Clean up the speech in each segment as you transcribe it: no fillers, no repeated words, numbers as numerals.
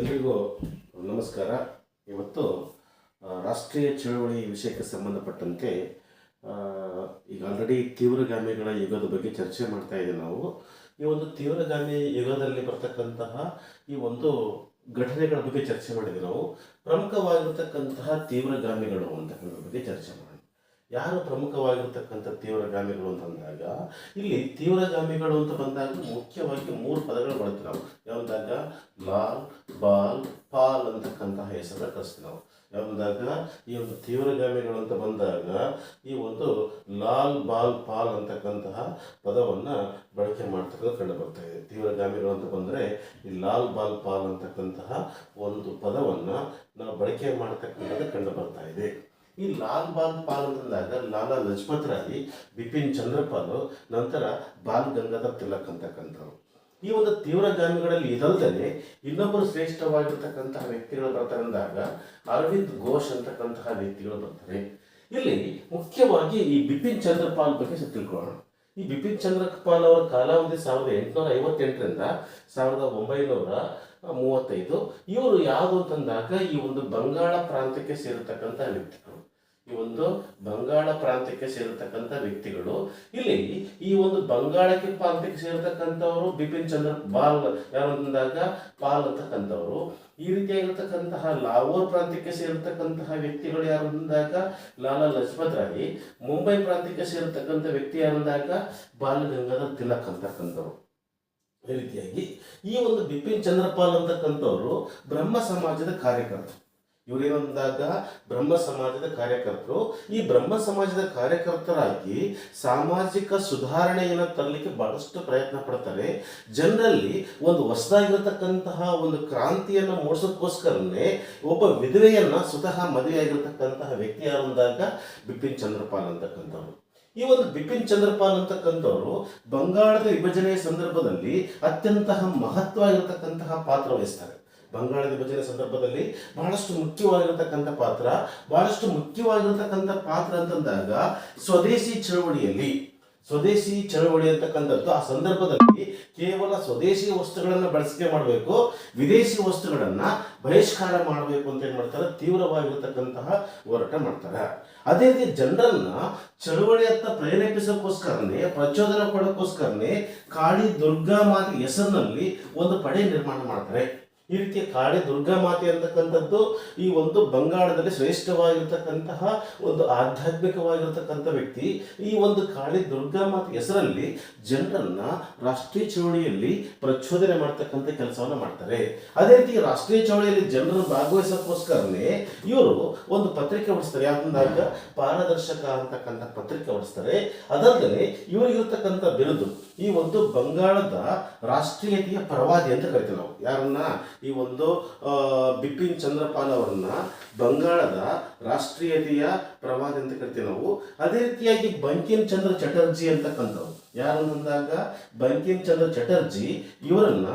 ಎಲ್ರಿಗೂ ನಮಸ್ಕಾರ. ಇವತ್ತು ರಾಷ್ಟ್ರೀಯ ಚಳವಳಿ ವಿಷಯಕ್ಕೆ ಸಂಬಂಧಪಟ್ಟಂತೆ ಈಗ ಆಲ್ರೆಡಿ ತೀವ್ರಗಾಮಿಗಳ ಯುಗದ ಬಗ್ಗೆ ಚರ್ಚೆ ಮಾಡ್ತಾ ಇದ್ದೀವಿ ನಾವು. ಈ ಒಂದು ತೀವ್ರಗಾಮಿ ಯುಗದಲ್ಲಿ ಬರ್ತಕ್ಕಂತಹ ಈ ಒಂದು ಘಟನೆಗಳ ಬಗ್ಗೆ ಚರ್ಚೆ ಮಾಡಿದ್ವಿ ನಾವು. ಪ್ರಮುಖವಾಗಿರ್ತಕ್ಕಂತಹ ತೀವ್ರಗಾಮಿಗಳು ಅಂತಕ್ಕಂಥ ಬಗ್ಗೆ ಚರ್ಚೆ ಮಾಡೋಣ. ಯಾರು ಪ್ರಮುಖವಾಗಿರ್ತಕ್ಕಂಥ ತೀವ್ರಗಾಮಿಗಳು ಅಂತಂದಾಗ, ಇಲ್ಲಿ ತೀವ್ರಗಾಮಿಗಳು ಅಂತ ಬಂದಾಗ ಮುಖ್ಯವಾಗಿ 3 ಪದಗಳು ಬಳಸ್ತೀವಿ ನಾವು. ಯಾವ್ದಾಗ ಲಾಲ್, ಬಾಲ್, ಪಾಲ್ ಅಂತಕ್ಕಂತಹ ಹೆಸರನ್ನ ಕಳಿಸ್ತೀವಿ ನಾವು. ಯಾವ್ದಾಗ ಈ ಒಂದು ತೀವ್ರಗಾಮಿಗಳು ಅಂತ ಬಂದಾಗ ಈ ಒಂದು ಲಾಲ್, ಬಾಲ್, ಪಾಲ್ ಅಂತಕ್ಕಂತಹ ಪದವನ್ನು ಬಳಕೆ ಮಾಡ್ತಕ್ಕಂಥ ಕಂಡು ಬರ್ತಾ ಇದೆ. ತೀವ್ರಗಾಮಿಗಳು ಅಂತ ಬಂದರೆ ಈ ಲಾಲ್, ಬಾಲ್, ಪಾಲ್ ಅಂತಕ್ಕಂತಹ ಒಂದು ಪದವನ್ನು ನಾವು ಬಳಕೆ ಮಾಡ್ತಕ್ಕಂಥದ್ದು ಕಂಡು ಬರ್ತಾ ಇದೆ. ಈ ಲಾಲ್, ಬಾಲ್, ಪಾಲ್ ಅಂತಂದಾಗ ಲಾಲಾ ಲಜಪತ್ ರಾಯ್, ಬಿಪಿನ್ ಚಂದ್ರಪಾಲ್, ನಂತರ ಬಾಲ್ ಗಂಗಾಧರ್ ತಿಲಕ್ ಅಂತಕ್ಕಂಥವ್ರು. ಈ ಒಂದು ತೀವ್ರಗಾಮಿಗಳಲ್ಲಿ ಇದಲ್ಲದೆ ಇನ್ನೊಬ್ಬರು ಶ್ರೇಷ್ಠವಾಗಿರ್ತಕ್ಕಂತಹ ವ್ಯಕ್ತಿಗಳು ಬರ್ತಾರೆ ಅಂದಾಗ ಅರವಿಂದ್ ಘೋಷ್ ಅಂತಕ್ಕಂತಹ ವ್ಯಕ್ತಿಗಳು ಬರ್ತಾರೆ. ಇಲ್ಲಿ ಮುಖ್ಯವಾಗಿ ಈ ಬಿಪಿನ್ ಚಂದ್ರಪಾಲ್ ಬಗ್ಗೆ ತಿಳ್ಕೊಳ್ಳೋಣ. ಈ ಬಿಪಿನ್ ಚಂದ್ರಪಾಲ್ ಅವರ ಕಾಲಾವಧಿ 1858ರಿಂದ 1935. ಇವರು ಯಾವುದು ಅಂತಂದಾಗ ಈ ಒಂದು ಬಂಗಾಳ ಪ್ರಾಂತ್ಯಕ್ಕೆ ಸೇರತಕ್ಕಂಥ ವ್ಯಕ್ತಿಗಳು. ಈ ಒಂದು ಬಂಗಾಳ ಪ್ರಾಂತ್ಯಕ್ಕೆ ಸೇರತಕ್ಕಂಥ ವ್ಯಕ್ತಿಗಳು. ಇಲ್ಲಿ ಈ ಒಂದು ಬಂಗಾಳಕ್ಕೆ ಪ್ರಾಂತ್ಯಕ್ಕೆ ಸೇರತಕ್ಕಂಥವರು ಬಿಪಿನ್ ಚಂದ್ರ ಬಾಲ್, ಯಾರು ಅಂತಂದಾಗ ಪಾಲ್ ಅಂತಕ್ಕಂಥವ್ರು. ಈ ರೀತಿಯಾಗಿರ್ತಕ್ಕಂತಹ ಲಾಹೋರ್ ಪ್ರಾಂತ್ಯಕ್ಕೆ ಸೇರತಕ್ಕಂತಹ ವ್ಯಕ್ತಿಗಳು ಯಾರು ಅಂದಾಗ ಲಾಲಾ ಲಜಪತ್ ರಾಯ್. ಮುಂಬೈ ಪ್ರಾಂತ್ಯಕ್ಕೆ ಸೇರತಕ್ಕಂಥ ವ್ಯಕ್ತಿ ಯಾರಂದಾಗ ಬಾಲ್ ಗಂಗಾಧರ್ ತಿಲಕ್ ಅಂತಕ್ಕಂಥವ್ರು. ಈ ರೀತಿಯಾಗಿ ಈ ಒಂದು ಬಿಪಿನ್ ಚಂದ್ರಪಾಲ್ ಅಂತಕ್ಕಂಥವ್ರು ಬ್ರಹ್ಮ ಸಮಾಜದ ಕಾರ್ಯಕರ್ತರು. ಇವರೇನಂದಾಗ ಬ್ರಹ್ಮ ಸಮಾಜದ ಕಾರ್ಯಕರ್ತರು. ಈ ಬ್ರಹ್ಮ ಸಮಾಜದ ಕಾರ್ಯಕರ್ತರಾಗಿ ಸಾಮಾಜಿಕ ಸುಧಾರಣೆಯನ್ನು ತರಲಿಕ್ಕೆ ಬಹಳಷ್ಟು ಪ್ರಯತ್ನ ಪಡ್ತಾರೆ. ಜನರಲ್ಲಿ ಒಂದು ಹೊಸದಾಗಿರತಕ್ಕಂತಹ ಒಂದು ಕ್ರಾಂತಿಯನ್ನು ಮೂಡಿಸೋಕ್ಕೋಸ್ಕರನೇ ಒಬ್ಬ ವಿಧವೆಯನ್ನ ಸ್ವತಃ ಮದುವೆಯಾಗಿರ್ತಕ್ಕಂತಹ ವ್ಯಕ್ತಿ ಯಾರಂದಾಗ ಬಿಪಿನ್ ಚಂದ್ರಪಾಲ್ ಅಂತಕ್ಕಂಥವ್ರು. ಈ ಒಂದು ಬಿಪಿನ್ ಚಂದ್ರಪಾಲ್ ಅಂತಕ್ಕಂಥವ್ರು ಬಂಗಾಳದ ವಿಭಜನೆಯ ಸಂದರ್ಭದಲ್ಲಿ ಅತ್ಯಂತ ಮಹತ್ವವಾಗಿರತಕ್ಕಂತಹ ಪಾತ್ರ ವಹಿಸ್ತಾರೆ. ಬಂಗಾಳದ ವಿಭಜನೆ ಸಂದರ್ಭದಲ್ಲಿ ಬಹಳಷ್ಟು ಮುಖ್ಯವಾಗಿರತಕ್ಕಂಥ ಪಾತ್ರ ಅಂತಂದಾಗ ಸ್ವದೇಶಿ ಚಳವಳಿ ಅಂತಕ್ಕಂಥದ್ದು ಆ ಸಂದರ್ಭದಲ್ಲಿ ಕೇವಲ ಸ್ವದೇಶಿ ವಸ್ತುಗಳನ್ನು ಬಳಸಿಕೆ ಮಾಡಬೇಕು, ವಿದೇಶಿ ವಸ್ತುಗಳನ್ನ ಬಹಿಷ್ಕಾರ ಮಾಡಬೇಕು ಅಂತ ಏನ್ ಮಾಡ್ತಾರೆ, ತೀವ್ರವಾಗಿರತಕ್ಕಂತಹ ಹೋರಾಟ ಮಾಡ್ತಾರೆ. ಅದೇ ರೀತಿ ಜನರನ್ನ ಚಳವಳಿಯತ್ತ ಪ್ರೇರೇಪಿಸೋಕ್ಕೋಸ್ಕರನೇ, ಪ್ರಚೋದನೆ ಕೊಡೋಕ್ಕೋಸ್ಕರನೇ ಕಾಳಿ ದುರ್ಗಾ ಮಾತೆ ಹೆಸರಿನಲ್ಲಿ ಒಂದು ಪಡೆ ನಿರ್ಮಾಣ ಮಾಡ್ತಾರೆ. ಈ ರೀತಿಯ ಕಾಳಿ ದುರ್ಗಾ ಮಾತೆ ಅಂತಕ್ಕಂಥದ್ದು ಈ ಒಂದು ಬಂಗಾಳದಲ್ಲಿ ಶ್ರೇಷ್ಠವಾಗಿರ್ತಕ್ಕಂತಹ ಒಂದು ಆಧ್ಯಾತ್ಮಿಕವಾಗಿರ್ತಕ್ಕಂಥ ವ್ಯಕ್ತಿ. ಈ ಒಂದು ಕಾಳಿ ದುರ್ಗಾ ಮಾತೆ ಹೆಸರಲ್ಲಿ ಜನರನ್ನ ರಾಷ್ಟ್ರೀಯ ಚಳವಳಿಯಲ್ಲಿ ಪ್ರಚೋದನೆ ಮಾಡ್ತಕ್ಕಂಥ ಕೆಲಸವನ್ನ ಮಾಡ್ತಾರೆ. ಅದೇ ರೀತಿ ರಾಷ್ಟ್ರೀಯ ಚಳವಳಿಯಲ್ಲಿ ಜನರನ್ನು ಭಾಗವಹಿಸೋಕ್ಕೋಸ್ಕರನೇ ಇವರು ಒಂದು ಪತ್ರಿಕೆ ಹೊಡಿಸ್ತಾರೆ. ಯಾಕಂದಾಗ ಪಾರದರ್ಶಕ ಅಂತಕ್ಕಂಥ ಪತ್ರಿಕೆ ಹೊಡಿಸ್ತಾರೆ. ಅದಲ್ಲದೆ ಇವರಿಗಿರ್ತಕ್ಕಂಥ ಬಿರುದು ಈ ಒಂದು ಬಂಗಾಳದ ರಾಷ್ಟ್ರೀಯತೆಯ ಪ್ರವಾದಿ ಅಂತ ಕರಿತೀವಿ ನಾವು. ಯಾರನ್ನ? ಈ ಒಂದು ಬಿಪಿನ್ ಚಂದ್ರಪಾಲ್ ಅವರನ್ನ ಬಂಗಾಳದ ರಾಷ್ಟ್ರೀಯತೆಯ ಪ್ರವಾದಿ ಅಂತ ಕರಿತೀವಿ ನಾವು. ಅದೇ ರೀತಿಯಾಗಿ ಬಂಕಿಮ್ ಚಂದ್ರ ಚಟರ್ಜಿ ಅಂತಕ್ಕಂಥವ್ರು. ಯಾರು ಅಂದಾಗ ಬಂಕಿಮ್ ಚಂದ್ರ ಚಟರ್ಜಿ ಇವರನ್ನ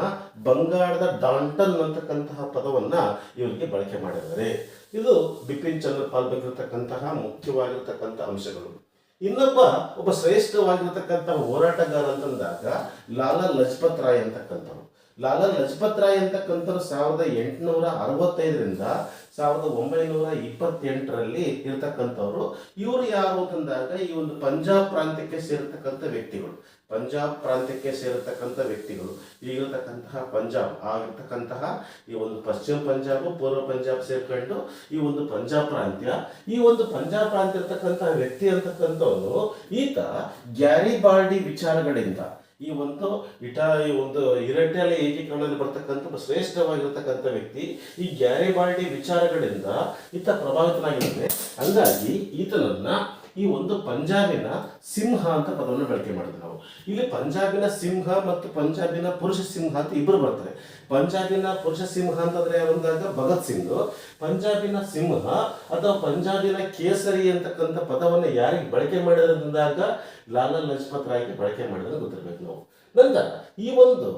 ಬಂಗಾಳದ ಡಾಂಟನ್ ಅಂತಕ್ಕಂತಹ ಪದವನ್ನ ಇವರಿಗೆ ಬಳಕೆ ಮಾಡಿದ್ದಾರೆ. ಇದು ಬಿಪಿನ್ ಚಂದ್ರಪಾಲ್ ಬಗ್ಗೆ ಇರತಕ್ಕಂತಹ ಮುಖ್ಯವಾಗಿರ್ತಕ್ಕಂಥ ಅಂಶಗಳು. ಒಬ್ಬ ಶ್ರೇಷ್ಠವಾಗಿರ್ತಕ್ಕಂತಹ ಹೋರಾಟಗಾರ ಅಂತಂದಾಗ ಲಾಲಾ ಲಜಪತ್ ರಾಯ್ ಅಂತಕ್ಕಂಥವ್ರು. ಲಾಲಾ ಲಜಪತ್ ರಾಯ್ ಅಂತಕ್ಕಂಥವ್ರು 1865ರಿಂದ 1928ರಲ್ಲಿ ಇರ್ತಕ್ಕಂಥವ್ರು. ಇವರು ಯಾರು ಅಂತಂದಾಗ ಈ ಒಂದು ಪಂಜಾಬ್ ಪ್ರಾಂತ್ಯಕ್ಕೆ ಸೇರತಕ್ಕಂಥ ವ್ಯಕ್ತಿಗಳು. ಈಗಿರ್ತಕ್ಕಂತಹ ಪಂಜಾಬ್ ಆಗಿರ್ತಕ್ಕಂತಹ ಈ ಒಂದು ಪಶ್ಚಿಮ ಪಂಜಾಬ್, ಪೂರ್ವ ಪಂಜಾಬ್ ಸೇರ್ಕೊಂಡು ಈ ಒಂದು ಪಂಜಾಬ್ ಪ್ರಾಂತ್ಯ ಇರ್ತಕ್ಕಂತಹ ವ್ಯಕ್ತಿ ಅಂತಕ್ಕಂಥವ್ರು. ಈತ ಗ್ಯಾರಿಬಾಲ್ಡಿ ವಿಚಾರಗಳಿಂದ ಈ ಒಂದು ಇರಟೆಲೆ ಏಕೀಕರಣದಲ್ಲಿ ಬರ್ತಕ್ಕಂಥ ಶ್ರೇಷ್ಠವಾಗಿರ್ತಕ್ಕಂಥ ವ್ಯಕ್ತಿ. ಈ ಗ್ಯಾರಿಬಾಲ್ಡಿ ವಿಚಾರಗಳಿಂದ ಈತ ಪ್ರಭಾವಿತನಾಗಿದ್ದಾನೆ. ಹಂಗಾಗಿ ಈತನನ್ನ ಈ ಒಂದು ಪಂಜಾಬಿನ ಸಿಂಹ ಅಂತ ಪದವನ್ನು ಬಳಕೆ ಮಾಡಿದ್ವಿ ನಾವು. ಇಲ್ಲಿ ಪಂಜಾಬಿನ ಸಿಂಹ ಮತ್ತು ಪಂಜಾಬಿನ ಪುರುಷ ಸಿಂಹ ಅಂತ ಇಬ್ಬರು ಬರ್ತಾರೆ. ಪಂಜಾಬಿನ ಪುರುಷ ಸಿಂಹ ಅಂತಂದ್ರೆ ಯಾವಂದಾಗ ಭಗತ್ ಸಿಂಗ್. ಪಂಜಾಬಿನ ಸಿಂಹ ಅಥವಾ ಪಂಜಾಬಿನ ಕೇಸರಿ ಅಂತಕ್ಕಂಥ ಪದವನ್ನು ಯಾರಿಗೆ ಬಳಕೆ ಮಾಡಿದ್ರಂದಾಗ ಲಾಲಾ ಲಜಪತ್ ರಾಯ್ಗೆ ಬಳಕೆ ಮಾಡಿದ್ರೆ ಗೊತ್ತಿರ್ಬೇಕು ನಾವು. ನಂತರ ಈ ಒಂದು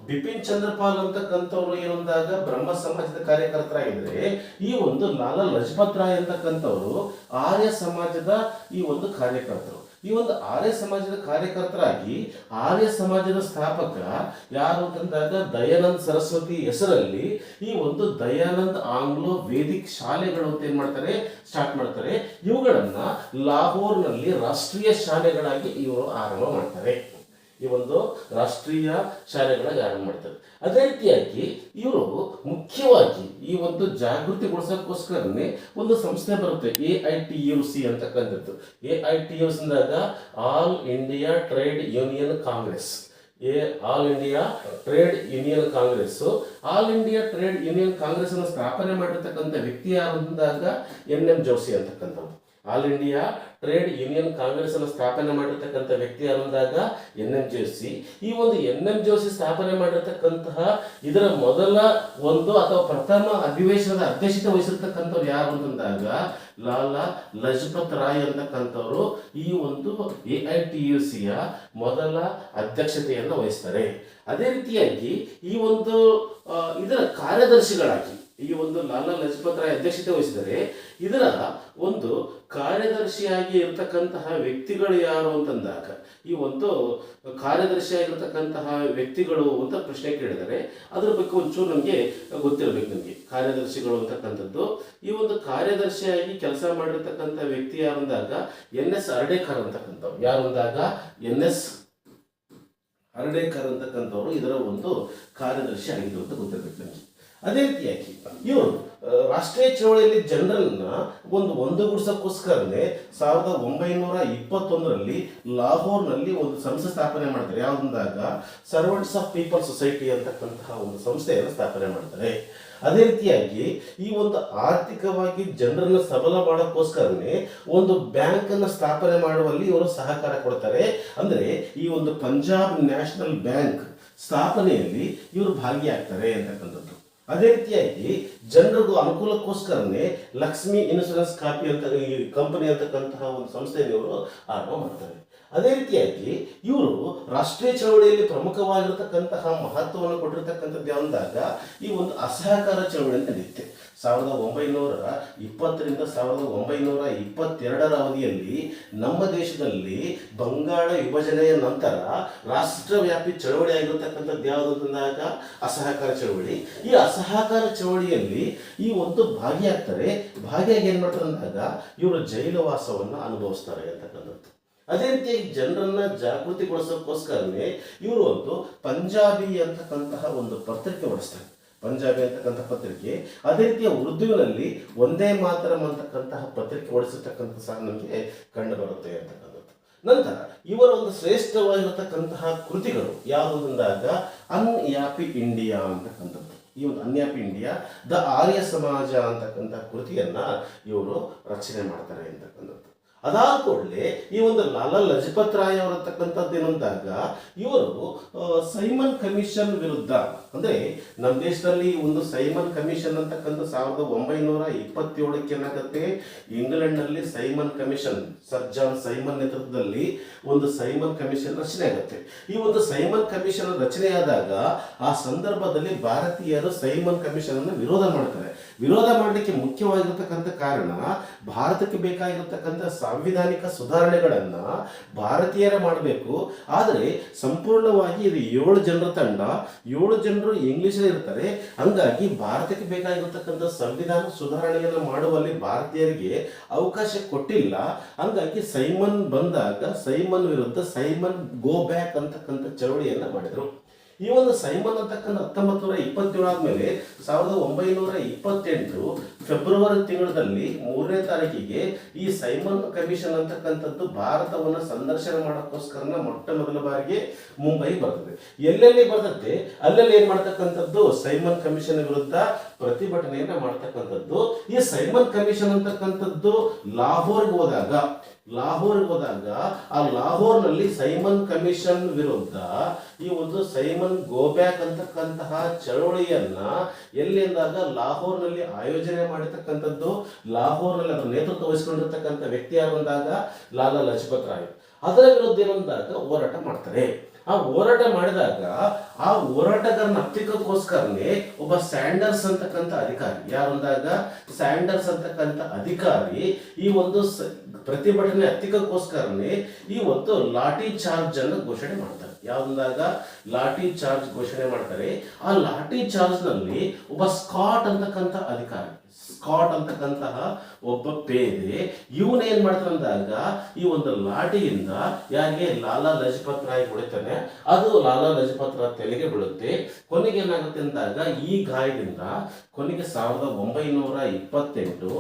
ಬಿಪಿನ್ ಚಂದ್ರಪಾಲ್ ಅಂತಕ್ಕಂಥವ್ರು ಏನಂದಾಗ ಬ್ರಹ್ಮ ಸಮಾಜದ ಕಾರ್ಯಕರ್ತರಾಗಿದ್ರೆ, ಈ ಒಂದು ಲಾಲಾ ಲಜಪತ್ ರಾಯ್ ಅಂತಕ್ಕಂಥವ್ರು ಆರ್ಯ ಸಮಾಜದ ಈ ಒಂದು ಕಾರ್ಯಕರ್ತರು. ಈ ಒಂದು ಆರ್ಯ ಸಮಾಜದ ಕಾರ್ಯಕರ್ತರಾಗಿ ಆರ್ಯ ಸಮಾಜದ ಸ್ಥಾಪಕ ಯಾರು ಅಂತಂದಾಗ ದಯಾನಂದ್ ಸರಸ್ವತಿ ಹೆಸರಲ್ಲಿ ಈ ಒಂದು ದಯಾನಂದ್ ಆಂಗ್ಲೋ ವೇದಿಕ್ ಶಾಲೆಗಳು ಅಂತ ಏನ್ ಮಾಡ್ತಾರೆ, ಸ್ಟಾರ್ಟ್ ಮಾಡ್ತಾರೆ. ಇವುಗಳನ್ನ ಲಾಹೋರ್ನಲ್ಲಿ ರಾಷ್ಟ್ರೀಯ ಶಾಲೆಗಳಾಗಿ ಇವರು ಆರಂಭ ಮಾಡ್ತಾರೆ. ಈ ಒಂದು ರಾಷ್ಟ್ರೀಯ ಶಾಲೆಗಳಾಗಿ ಆರಂಭ ಮಾಡ್ತಾರೆ. ಅದೇ ರೀತಿಯಾಗಿ ಇವರು ಮುಖ್ಯವಾಗಿ ಈ ಒಂದು ಜಾಗೃತಿಗೊಳಿಸೋಕ್ಕೋಸ್ಕರನೇ ಒಂದು ಸಂಸ್ಥೆ ಬರುತ್ತೆ, AITUC ಅಂತಕ್ಕಂಥದ್ದು. AITUC ಅಂದಾಗ All India Trade Union Congress. All India Trade Union Congress. All India Trade Union Congress ಅನ್ನು ಸ್ಥಾಪನೆ ಮಾಡಿರ್ತಕ್ಕಂಥ ವ್ಯಕ್ತಿ ಯಾರು ಅಂದಾಗ NM ಜೋಶಿ ಅಂತಕ್ಕಂಥವ್ರು. All India Trade Union Congress ಅನ್ನು ಸ್ಥಾಪನೆ ಮಾಡಿರ್ತಕ್ಕಂಥ ವ್ಯಕ್ತಿ ಅಂದಾಗ NM ಜೋಶಿ. ಈ ಒಂದು NM ಜೋಶಿ ಸ್ಥಾಪನೆ ಮಾಡಿರ್ತಕ್ಕಂತಹ ಇದರ ಮೊದಲ ಒಂದು ಅಥವಾ ಪ್ರಥಮ ಅಧಿವೇಶನದ ಅಧ್ಯಕ್ಷತೆ ವಹಿಸಿರ್ತಕ್ಕಂಥವ್ರು ಯಾರು ಅಂತಂದಾಗ ಲಾಲಾ ಲಜಪತ್ ರಾಯ್ ಅಂತಕ್ಕಂಥವ್ರು ಈ ಒಂದು AITUCಯ ಮೊದಲ ಅಧ್ಯಕ್ಷತೆಯನ್ನು ವಹಿಸ್ತಾರೆ. ಅದೇ ರೀತಿಯಾಗಿ ಈ ಒಂದು ಇದರ ಕಾರ್ಯದರ್ಶಿಗಳಾಗಿ ಈ ಒಂದು ಲಾಲಾ ಲಜಪತ್ ರಾಯ್ ಅಧ್ಯಕ್ಷತೆ ವಹಿಸಿದರೆ ಇದರ ಒಂದು ಕಾರ್ಯದರ್ಶಿಯಾಗಿ ಇರತಕ್ಕಂತಹ ವ್ಯಕ್ತಿಗಳು ಯಾರು ಅಂತಂದಾಗ ಈ ಒಂದು ಕಾರ್ಯದರ್ಶಿಯಾಗಿರ್ತಕ್ಕಂತಹ ವ್ಯಕ್ತಿಗಳು ಅಂತ ಪ್ರಶ್ನೆ ಕೇಳಿದರೆ ಅದ್ರ ಬಗ್ಗೆ ಒಂಚೂರು ನಮಗೆ ಗೊತ್ತಿರಬೇಕು. ನಮಗೆ ಕಾರ್ಯದರ್ಶಿಗಳು ಅಂತಕ್ಕಂಥದ್ದು ಈ ಒಂದು ಕಾರ್ಯದರ್ಶಿಯಾಗಿ ಕೆಲಸ ಮಾಡಿರ್ತಕ್ಕಂಥ ವ್ಯಕ್ತಿ ಯಾರು ಅಂದಾಗ NS ಹರ್ಡೇಕರ್ ಅಂತಕ್ಕಂಥವ್ರು. ಯಾರು ಅಂದಾಗ NS ಹರ್ಡೇಕರ್ ಅಂತಕ್ಕಂಥವ್ರು ಇದರ ಒಂದು ಕಾರ್ಯದರ್ಶಿ ಆಗಿದ್ರು ಅಂತ ಗೊತ್ತಿರಬೇಕು ನಮಗೆ. ಅದೇ ರೀತಿಯಾಗಿ ಇವರು ರಾಷ್ಟ್ರೀಯ ಚಳವಳಿಯಲ್ಲಿ ಜನರನ್ನ ಒಂದುಗೂಡಿಸೋಕ್ಕೋಸ್ಕರನೇ 1921ರಲ್ಲಿ ಲಾಹೋರ್ನಲ್ಲಿ ಒಂದು ಸಂಸ್ಥೆ ಸ್ಥಾಪನೆ ಮಾಡ್ತಾರೆ. ಯಾವುದಂದಾಗ ಸರ್ವೆಂಟ್ಸ್ ಆಫ್ ಪೀಪಲ್ ಸೊಸೈಟಿ ಅಂತಕ್ಕಂತಹ ಒಂದು ಸಂಸ್ಥೆಯನ್ನು ಸ್ಥಾಪನೆ ಮಾಡ್ತಾರೆ. ಅದೇ ರೀತಿಯಾಗಿ ಈ ಒಂದು ಆರ್ಥಿಕವಾಗಿ ಜನರನ್ನು ಸಬಲ ಮಾಡೋಕ್ಕೋಸ್ಕರನೇ ಒಂದು ಬ್ಯಾಂಕ್ ಅನ್ನು ಸ್ಥಾಪನೆ ಮಾಡುವಲ್ಲಿ ಇವರು ಸಹಕಾರ ಕೊಡ್ತಾರೆ. ಅಂದ್ರೆ ಈ ಒಂದು ಪಂಜಾಬ್ ನ್ಯಾಷನಲ್ ಬ್ಯಾಂಕ್ ಸ್ಥಾಪನೆಯಲ್ಲಿ ಇವರು ಭಾಗಿಯಾಗ್ತಾರೆ ಅಂತಕ್ಕಂಥದ್ದು. ಅದೇ ರೀತಿಯಾಗಿ ಜನರಿಗೂ ಅನುಕೂಲಕ್ಕೋಸ್ಕರನೇ ಲಕ್ಷ್ಮಿ ಇನ್ಶೂರೆನ್ಸ್ ಕಾಪಿ ಅಂತ ಈ ಕಂಪನಿ ಅಂತಕ್ಕಂತಹ ಒಂದು ಸಂಸ್ಥೆಯನ್ನು ಇವರು ಆರಂಭ ಮಾಡ್ತಾರೆ. ಅದೇ ರೀತಿಯಾಗಿ ಇವರು ರಾಷ್ಟ್ರೀಯ ಚಳವಳಿಯಲ್ಲಿ ಪ್ರಮುಖವಾಗಿರತಕ್ಕಂತಹ ಮಹತ್ವವನ್ನು ಕೊಟ್ಟಿರ್ತಕ್ಕಂಥದ್ದು ಅಂದಾಗ ಈ ಒಂದು ಅಸಹಕಾರ ಚಳವಳಿ ಅಂತ ನಡೆಯುತ್ತೆ. 1920ರಿಂದ 1922ರ ಅವಧಿಯಲ್ಲಿ ನಮ್ಮ ದೇಶದಲ್ಲಿ ಬಂಗಾಳ ವಿಭಜನೆಯ ನಂತರ ರಾಷ್ಟ್ರವ್ಯಾಪಿ ಚಳವಳಿ ಆಗಿರತಕ್ಕಂಥದ್ದು ಯಾವುದು ಅಂದಾಗ ಅಸಹಕಾರ ಚಳವಳಿ. ಈ ಅಸಹಕಾರ ಚಳವಳಿಯಲ್ಲಿ ಈ ಒಂದು ಭಾಗಿಯಾಗ್ತಾರೆ. ಭಾಗಿಯಾಗಿ ಏನ್ ಮಾಡ್ತಾರೆ ಅಂದಾಗ ಇವರು ಜೈಲು ವಾಸವನ್ನು ಅನುಭವಿಸ್ತಾರೆ ಅಂತಕ್ಕಂಥದ್ದು. ಅದೇ ರೀತಿಯಾಗಿ ಜನರನ್ನ ಜಾಗೃತಿಗೊಳಿಸೋಕ್ಕೋಸ್ಕರನೇ ಇವರು ಒಂದು ಪಂಜಾಬಿ ಅಂತಕ್ಕಂತಹ ಒಂದು ಪತ್ರಿಕೆ ಹೊರಡಿಸ್ತಾರೆ. ಪಂಜಾಬಿ ಅಂತಕ್ಕಂಥ ಪತ್ರಿಕೆ. ಅದೇ ರೀತಿಯ ಉರ್ದುವಿನಲ್ಲಿ ಒಂದೇ ಮಾತರಂ ಅಂತಕ್ಕಂತಹ ಪತ್ರಿಕೆ ಹೊರಡಿಸಿರ್ತಕ್ಕಂಥ ಸಹ ನಮಗೆ ಕಂಡು ಬರುತ್ತೆ ಅಂತಕ್ಕಂಥದ್ದು. ನಂತರ ಇವರ ಒಂದು ಶ್ರೇಷ್ಠವಾಗಿರತಕ್ಕಂತಹ ಕೃತಿಗಳು ಯಾವುದು ಅಂದಾಗ ಅನ್ಯಾಪಿ ಇಂಡಿಯಾ ಅಂತಕ್ಕಂಥದ್ದು. ಈ ಒಂದು ಅನ್ಯಾಪಿ ಇಂಡಿಯಾ, ದ ಆರ್ಯ ಸಮಾಜ ಅಂತಕ್ಕಂಥ ಕೃತಿಯನ್ನ ಇವರು ರಚನೆ ಮಾಡ್ತಾರೆ ಅಂತಕ್ಕಂಥದ್ದು. ಅದಾದ ಕೂಡಲೇ ಈ ಒಂದು ಲಾಲಾ ಲಜಪತ್ ರಾಯ್ ಅವರತಕ್ಕಂಥದ್ದು ಏನಂದಾಗ ಇವರು ಸೈಮನ್ ಕಮಿಷನ್ ವಿರುದ್ಧ, ಅಂದ್ರೆ ನಮ್ಮ ದೇಶದಲ್ಲಿ ಒಂದು ಸೈಮನ್ ಕಮಿಷನ್ ಅಂತಕ್ಕಂಥ 1927ಕ್ಕೆ ಏನಾಗುತ್ತೆ, ಇಂಗ್ಲೆಂಡ್ ನಲ್ಲಿ Simon commission, sir John Simon ನೇತೃತ್ವದಲ್ಲಿ ಒಂದು ಸೈಮನ್ ಕಮಿಷನ್ ರಚನೆ ಆಗುತ್ತೆ. ಈ ಒಂದು ಸೈಮನ್ ಕಮಿಷನ್ ರಚನೆಯಾದಾಗ ಆ ಸಂದರ್ಭದಲ್ಲಿ ಭಾರತೀಯರು ಸೈಮನ್ ಕಮಿಷನ್ ಅನ್ನು ವಿರೋಧ ಮಾಡ್ತಾರೆ. ವಿರೋಧ ಮಾಡಲಿಕ್ಕೆ ಮುಖ್ಯವಾಗಿರ್ತಕ್ಕಂಥ ಕಾರಣ ಭಾರತಕ್ಕೆ ಬೇಕಾಗಿರ್ತಕ್ಕಂಥ ಸಾಂವಿಧಾನಿಕ ಸುಧಾರಣೆಗಳನ್ನ ಭಾರತೀಯರ ಮಾಡಬೇಕು. ಆದರೆ ಸಂಪೂರ್ಣವಾಗಿ ಇದು 7 ಜನರ ತಂಡ, 7 ಜನರು ಇಂಗ್ಲಿಷ್ ಇರ್ತಾರೆ. ಹಂಗಾಗಿ ಭಾರತಕ್ಕೆ ಬೇಕಾಗಿರ್ತಕ್ಕಂಥ ಸಂವಿಧಾನ ಸುಧಾರಣೆಯನ್ನು ಮಾಡುವಲ್ಲಿ ಭಾರತೀಯರಿಗೆ ಅವಕಾಶ ಕೊಟ್ಟಿಲ್ಲ. ಹಂಗಾಗಿ ಸೈಮನ್ ಬಂದಾಗ ಸೈಮನ್ ವಿರುದ್ಧ ಸೈಮನ್ ಗೋ ಬ್ಯಾಕ್ ಅಂತಕ್ಕಂಥ ಚಳವಳಿಯನ್ನ ಮಾಡಿದ್ರು. ಈ ಒಂದು ಸೈಮನ್ ಅಂತಕ್ಕಂಥ 1927 ಆದ್ಮೇಲೆ 1928 ಫೆಬ್ರವರಿ ತಿಂಗಳಲ್ಲಿ 3ನೇ ತಾರೀಕಿಗೆ ಈ ಸೈಮನ್ ಕಮಿಷನ್ ಅಂತಕ್ಕಂಥದ್ದು ಭಾರತವನ್ನು ಸಂದರ್ಶನ ಮಾಡೋಕ್ಕೋಸ್ಕರ ಮೊಟ್ಟ ಮೊದಲ ಬಾರಿಗೆ ಮುಂಬೈ ಬರ್ತದೆ. ಎಲ್ಲೆಲ್ಲಿ ಬರ್ತದೆ ಅಲ್ಲೆಲ್ಲಿ ಏನ್ ಮಾಡ್ತಕ್ಕಂಥದ್ದು ಸೈಮನ್ ಕಮಿಷನ್ ವಿರುದ್ಧ ಪ್ರತಿಭಟನೆಯನ್ನ ಮಾಡ್ತಕ್ಕಂಥದ್ದು. ಈ ಸೈಮನ್ ಕಮಿಷನ್ ಅಂತಕ್ಕಂಥದ್ದು ಲಾಹೋರ್ಗೆ ಹೋದಾಗ ಆ ಲಾಹೋರ್ನಲ್ಲಿ ಸೈಮನ್ ಕಮಿಷನ್ ವಿರುದ್ಧ ಈ ಒಂದು ಸೈಮನ್ ಗೋಬ್ಯಾಕ್ ಅಂತಕ್ಕಂತಹ ಚಳವಳಿಯನ್ನ ಎಲ್ಲಿ ಅಂದಾಗ ಲಾಹೋರ್ನಲ್ಲಿ ಆಯೋಜನೆ ಮಾಡಿರ್ತಕ್ಕಂಥದ್ದು. ಲಾಹೋರ್ನಲ್ಲಿ ಅದರ ನೇತೃತ್ವ ವಹಿಸಿಕೊಂಡಿರ್ತಕ್ಕಂಥ ವ್ಯಕ್ತಿ ಯಾರು ಅಂದಾಗ ಲಾಲಾ ಲಜಪತ್ ರಾಯ್. ಅದರ ವಿರುದ್ಧ ಏನಂದಾಗ ಹೋರಾಟ ಮಾಡ್ತಾರೆ. ಆ ಹೋರಾಟ ಮಾಡಿದಾಗ ಆ ಹೋರಾಟಗಾರನ ಹತ್ತಿಕ್ಕೋಸ್ಕರನೇ ಒಬ್ಬ ಸ್ಯಾಂಡರ್ಸ್ ಅಂತಕ್ಕಂಥ ಅಧಿಕಾರಿ, ಯಾರಂದಾಗ ಸ್ಯಾಂಡರ್ಸ್ ಅಂತಕ್ಕಂಥ ಅಧಿಕಾರಿ ಈ ಒಂದು ಪ್ರತಿಭಟನೆ ಹತ್ತಿಕ್ಕೋಸ್ಕರನೇ ಈ ಒಂದು ಲಾಠಿ ಚಾರ್ಜ್ ಅನ್ನು ಘೋಷಣೆ ಮಾಡ್ತಾರೆ. ಯಾವಂದಾಗ ಲಾಠಿ ಚಾರ್ಜ್ ಘೋಷಣೆ ಮಾಡ್ತಾರೆ. ಆ ಲಾಠಿ ಚಾರ್ಜ್ ನಲ್ಲಿ ಒಬ್ಬ ಸ್ಕಾಟ್ ಅಂತಕ್ಕಂಥ ಅಧಿಕಾರಿ, ಸ್ಕಾಟ್ ಅಂತಕ್ಕಂತಹ ಒಬ್ಬ ಪೇದೆ, ಇವನೇನ್ ಮಾಡ್ತಾನಂದಾಗ ಈ ಒಂದು ಲಾಠಿಯಿಂದ ಯಾರಿಗೆ ಲಾಲಾ ಲಜಪತ್ ರಾಯ್ ಹೊಡಿತಾನೆ, ಅದು ಲಾಲಾ ಲಜಪತ್ ರಾಯ್ ತಲೆಗೆ ಬೀಳುತ್ತೆ. ಕೊನೆಗೆ ಏನಾಗುತ್ತೆ ಅಂದಾಗ ಈ ಗಾಯದಿಂದ ಕೊನೆಗೆ 1928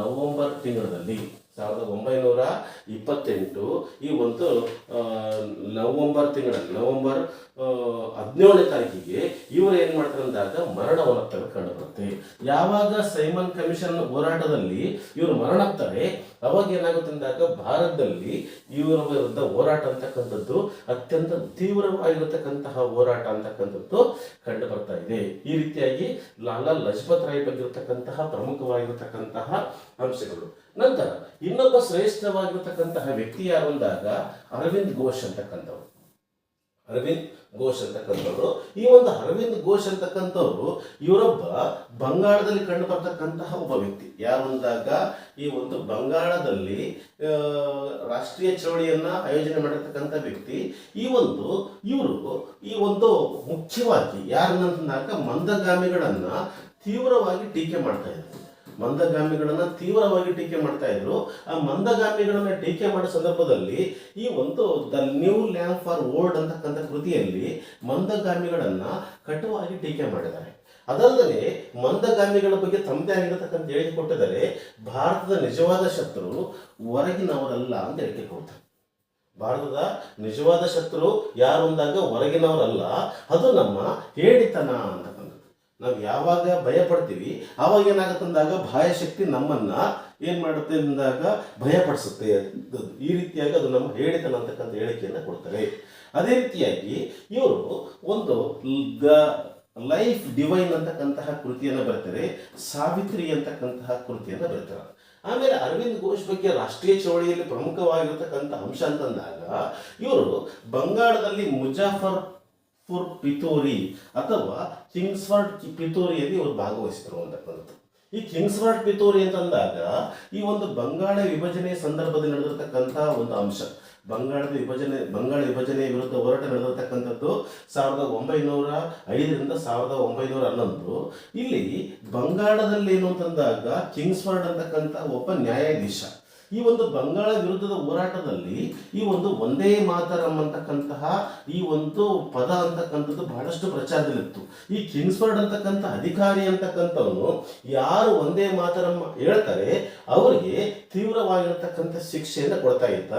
ನವೆಂಬರ್ ತಿಂಗಳಲ್ಲಿ 1928 ಈ ಒಂದು ನವೆಂಬರ್ ತಿಂಗಳಲ್ಲಿ ನವೆಂಬರ್ 17ನೇ ತಾರೀಕಿಗೆ ಇವರು ಏನ್ ಮಾಡ್ತಾರೆ ಅಂದಾಗ ಮರಣವನ್ನು ಕಂಡು ಬರುತ್ತೆ. ಯಾವಾಗ ಸೈಮನ್ ಕಮಿಷನ್ ಹೋರಾಟದಲ್ಲಿ ಇವರು ಮರಣಾಗ್ತಾರೆ, ಅವಾಗ ಏನಾಗುತ್ತೆ ಅಂದಾಗ ಭಾರತದಲ್ಲಿ ಇವರ ವಿರುದ್ಧ ಹೋರಾಟ ಅಂತಕ್ಕಂಥದ್ದು ಅತ್ಯಂತ ತೀವ್ರವಾಗಿರತಕ್ಕಂತಹ ಹೋರಾಟ ಅಂತಕ್ಕಂಥದ್ದು ಕಂಡು ಬರ್ತಾ ಇದೆ. ಈ ರೀತಿಯಾಗಿ ಲಾಲಾ ಲಜಪತ್ ರಾಯ್ ಬಗ್ಗೆ ಇರತಕ್ಕಂತಹ ಪ್ರಮುಖವಾಗಿರತಕ್ಕಂತಹ ಅಂಶಗಳು. ನಂತರ ಇನ್ನೊಬ್ಬ ಶ್ರೇಷ್ಠವಾಗಿರತಕ್ಕಂತಹ ವ್ಯಕ್ತಿ ಯಾರು ಅಂದಾಗ ಅರವಿಂದ್ ಘೋಷ್ ಅಂತಕ್ಕಂಥವ್ರು. ಅರವಿಂದ್ ಘೋಷ್ ಅಂತಕ್ಕಂಥವ್ರು, ಈ ಒಂದು ಅರವಿಂದ್ ಘೋಷ್ ಅಂತಕ್ಕಂಥವ್ರು ಇವರೊಬ್ಬ ಬಂಗಾಳದಲ್ಲಿ ಕಂಡು ಬರ್ತಕ್ಕಂತಹ ಒಬ್ಬ ವ್ಯಕ್ತಿ. ಯಾರು ಅಂದಾಗ ಈ ಒಂದು ಬಂಗಾಳದಲ್ಲಿ ರಾಷ್ಟ್ರೀಯ ಚಳವಳಿಯನ್ನ ಆಯೋಜನೆ ಮಾಡಿರ್ತಕ್ಕಂಥ ವ್ಯಕ್ತಿ. ಇವರು ಈ ಒಂದು ಮುಖ್ಯವಾಗಿ ಯಾರನ್ನಂದಾಗ ಮಂದಗಾಮಿಗಳನ್ನ ತೀವ್ರವಾಗಿ ಟೀಕೆ ಮಾಡ್ತಾ ಇದ್ದಾರೆ. ಮಂದಗಾಮಿಗಳನ್ನ ತೀವ್ರವಾಗಿ ಟೀಕೆ ಮಾಡ್ತಾ ಇದ್ರು. ಆ ಮಂದಗಾಮಿಗಳನ್ನ ಟೀಕೆ ಮಾಡೋ ಸಂದರ್ಭದಲ್ಲಿ ಈ ಒಂದು the new lamp for old ಅಂತಕ್ಕಂಥ ಕೃತಿಯಲ್ಲಿ ಮಂದಗಾಮಿಗಳನ್ನ ಕಟುವಾಗಿ ಟೀಕೆ ಮಾಡಿದ್ದಾರೆ. ಅದಲ್ಲದೆ ಮಂದಗಾಮಿಗಳ ಬಗ್ಗೆ ತಮ್ಮದೇ ಆಗಿರತಕ್ಕಂಥ ಹೇಳಿಕೆ ಕೊಟ್ಟಿದ್ದಾರೆ. ಭಾರತದ ನಿಜವಾದ ಶತ್ರು ಹೊರಗಿನವರಲ್ಲ ಅಂತ ಹೇಳಿಕೆ ಕೊಡ್ತಾರೆ. ಭಾರತದ ನಿಜವಾದ ಶತ್ರು ಯಾರು ಅಂದಾಗ ಹೊರಗಿನವರಲ್ಲ, ಅದು ನಮ್ಮ ಹೇಳಿತನ ಅಂತಕ್ಕಂಥದ್ದು. ನಾವು ಯಾವಾಗ ಭಯ ಪಡ್ತೀವಿ ಆವಾಗ ಏನಾಗುತ್ತೆ ಅಂದಾಗ ಬಾಹ್ಯ ಶಕ್ತಿ ನಮ್ಮನ್ನ ಏನ್ ಮಾಡುತ್ತೆ ಅಂದಾಗ ಭಯಪಡಿಸುತ್ತೆ. ಈ ರೀತಿಯಾಗಿ ಅದು ನಮ್ಮ ಹೇಳಿತನ ಅಂತಕ್ಕಂಥ ಹೇಳಿಕೆಯನ್ನು ಕೊಡ್ತಾರೆ. ಅದೇ ರೀತಿಯಾಗಿ ಇವರು ಒಂದು ಲೈಫ್ ಡಿವೈನ್ ಅಂತಕ್ಕಂತಹ ಕೃತಿಯನ್ನು ಬರ್ತಾರೆ, ಸಾವಿತ್ರಿ ಅಂತಕ್ಕಂತಹ ಕೃತಿಯನ್ನು ಬರ್ತಾರೆ. ಆಮೇಲೆ ಅರವಿಂದ್ ಘೋಷ್ ಬಗ್ಗೆ ರಾಷ್ಟ್ರೀಯ ಚಳವಳಿಯಲ್ಲಿ ಪ್ರಮುಖವಾಗಿರತಕ್ಕಂಥ ಅಂಶ ಅಂತಂದಾಗ ಇವರು ಬಂಗಾಳದಲ್ಲಿ ಮುಜಾಫರ್ಪುರ್ ಪಿತೂರಿ ಅಥವಾ ಕಿಂಗ್ಸ್ಫರ್ಡ್ ಪಿತೂರಿಯಲ್ಲಿ ಇವರು ಭಾಗವಹಿಸಿದ್ರು ಅಂತಕ್ಕಂಥದ್ದು. ಈ ಕಿಂಗ್ಸ್ಫರ್ಡ್ ಪಿತೂರಿ ಅಂತಂದಾಗ ಈ ಒಂದು ಬಂಗಾಳ ವಿಭಜನೆ ಸಂದರ್ಭದಲ್ಲಿ ನಡೆದಿರ್ತಕ್ಕಂಥ ಒಂದು ಅಂಶ. ಬಂಗಾಳ ವಿಭಜನೆ ವಿರುದ್ಧ ಹೋರಾಟ ನಡೆದಿರ್ತಕ್ಕಂಥದ್ದು 1905ರಿಂದ 1911. ಇಲ್ಲಿ ಬಂಗಾಳದಲ್ಲಿ ಏನು ಅಂತಂದಾಗ ಕಿಂಗ್ಸ್ಫರ್ಡ್ ಅಂತಕ್ಕಂಥ ಒಬ್ಬ ನ್ಯಾಯಾಧೀಶ ಈ ಒಂದು ಬಂಗಾಳ ವಿರುದ್ಧದ ಹೋರಾಟದಲ್ಲಿ ಈ ಒಂದು ಒಂದೇ ಮಾತರಂ ಅಂತಕ್ಕಂತಹ ಈ ಒಂದು ಪದ ಅಂತಕ್ಕಂಥದ್ದು ಬಹಳಷ್ಟು ಪ್ರಚಾರದಲ್ಲಿತ್ತು. ಈ ಕಿಂಗ್ಸ್ಫರ್ಡ್ ಅಂತಕ್ಕಂಥ ಅಧಿಕಾರಿ ಅಂತಕ್ಕಂಥವನು ಯಾರು ಒಂದೇ ಮಾತರಂ ಹೇಳ್ತಾರೆ ಅವರಿಗೆ ತೀವ್ರವಾಗಿರತಕ್ಕಂಥ ಶಿಕ್ಷೆಯನ್ನು ಕೊಡ್ತಾ ಇದ್ದ.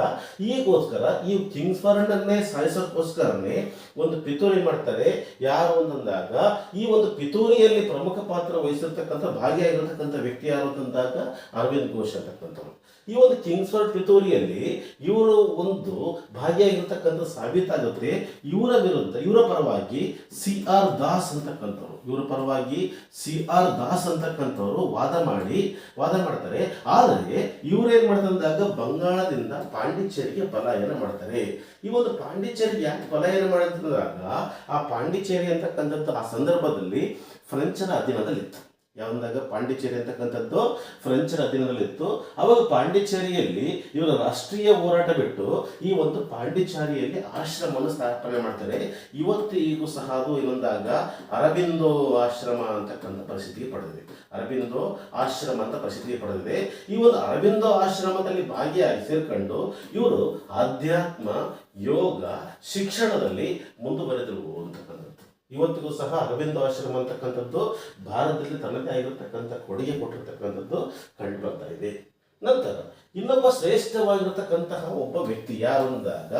ಈಗೋಸ್ಕರ ಈ ಕಿಂಗ್ಸ್ಫರ್ಡ್ ಅನ್ನೇ ಸಾಯಿಸೋಕ್ಕೋಸ್ಕರನೇ ಒಂದು ಪಿತೂರಿ ಮಾಡ್ತಾರೆ. ಯಾರು ಅಂತಂದಾಗ ಈ ಒಂದು ಪಿತೂರಿಯಲ್ಲಿ ಪ್ರಮುಖ ಪಾತ್ರ ವಹಿಸಿರ್ತಕ್ಕಂಥ ಭಾಗಿಯಾಗಿರ್ತಕ್ಕಂಥ ವ್ಯಕ್ತಿ ಯಾರು ಅಂತಂದಾಗ ಅರವಿಂದ್ ಘೋಷ್ ಅಂತಕ್ಕಂಥವ್ರು. ಈ ಒಂದು ಕಿಂಗ್ಸ್ಫರ್ಡ್ ಪಿತೂರಿಯಲ್ಲಿ ಇವರು ಒಂದು ಭಾಗಿಯಾಗಿರ್ತಕ್ಕಂಥ ಸಾಬೀತಾಗುತ್ತೆ. ಇವರ ಪರವಾಗಿ CR ದಾಸ್ ಅಂತಕ್ಕಂಥವ್ರು ವಾದ ಮಾಡ್ತಾರೆ. ಆದರೆ ಇವ್ರೇನ್ ಮಾಡ್ತಂದಾಗ ಬಂಗಾಳದಿಂದ ಪಾಂಡಿಚೇರಿಗೆ ಪಲಾಯನ ಮಾಡ್ತಾರೆ. ಈ ಒಂದು ಪಾಂಡಿಚೇರಿಗೆ ಯಾಕೆ ಪಲಾಯನ ಮಾಡಿದಾಗ ಆ ಪಾಂಡಿಚೇರಿ ಅಂತಕ್ಕಂಥದ್ದು ಆ ಸಂದರ್ಭದಲ್ಲಿ ಫ್ರೆಂಚರ ಅಧೀನದಲ್ಲಿತ್ತು. ಯಾವಂದಾಗ ಪಾಂಡಿಚೇರಿ ಅಂತಕ್ಕಂಥದ್ದು ಫ್ರೆಂಚರ ಅಧೀನದಲ್ಲಿತ್ತು. ಅವಾಗ ಪಾಂಡಿಚೇರಿಯಲ್ಲಿ ಇವರ ರಾಷ್ಟ್ರೀಯ ಹೋರಾಟ ಬಿಟ್ಟು ಈ ಒಂದು ಪಾಂಡಿಚೇರಿಯಲ್ಲಿ ಆಶ್ರಮವನ್ನು ಸ್ಥಾಪನೆ ಮಾಡ್ತಾರೆ. ಈಗೂ ಸಹ ಅದು ಇನ್ನೊಂದಾಗ ಅರಬಿಂದೋ ಆಶ್ರಮ ಅಂತಕ್ಕಂಥ ಪರಿಸ್ಥಿತಿಗೆ ಪಡೆದಿದೆ. ಅರಬಿಂದೋ ಆಶ್ರಮ ಅಂತ ಪರಿಸ್ಥಿತಿಗೆ ಪಡೆದಿದೆ. ಈ ಒಂದು ಅರಬಿಂದೋ ಆಶ್ರಮದಲ್ಲಿ ಭಾಗಿಯಾಗಿ ಸೇರ್ಕೊಂಡು ಇವರು ಆಧ್ಯಾತ್ಮ, ಯೋಗ, ಶಿಕ್ಷಣದಲ್ಲಿ ಮುಂದುವರೆದರು ಅಂತಕ್ಕಂಥದ್ದು. ಇವತ್ತಿಗೂ ಸಹ ಅರವಿಂದ ಆಶ್ರಮ ಅಂತಕ್ಕಂಥದ್ದು ಭಾರತದಲ್ಲಿ ತನ್ನದೇ ಆಗಿರತಕ್ಕಂಥ ಕೊಡುಗೆ ಕೊಟ್ಟಿರ್ತಕ್ಕಂಥದ್ದು ಕಂಡು ಬರ್ತಾ ಇದೆ. ನಂತರ ಇನ್ನೊಬ್ಬ ಶ್ರೇಷ್ಠವಾಗಿರತಕ್ಕಂತಹ ಒಬ್ಬ ವ್ಯಕ್ತಿ ಯಾರು ಅಂದಾಗ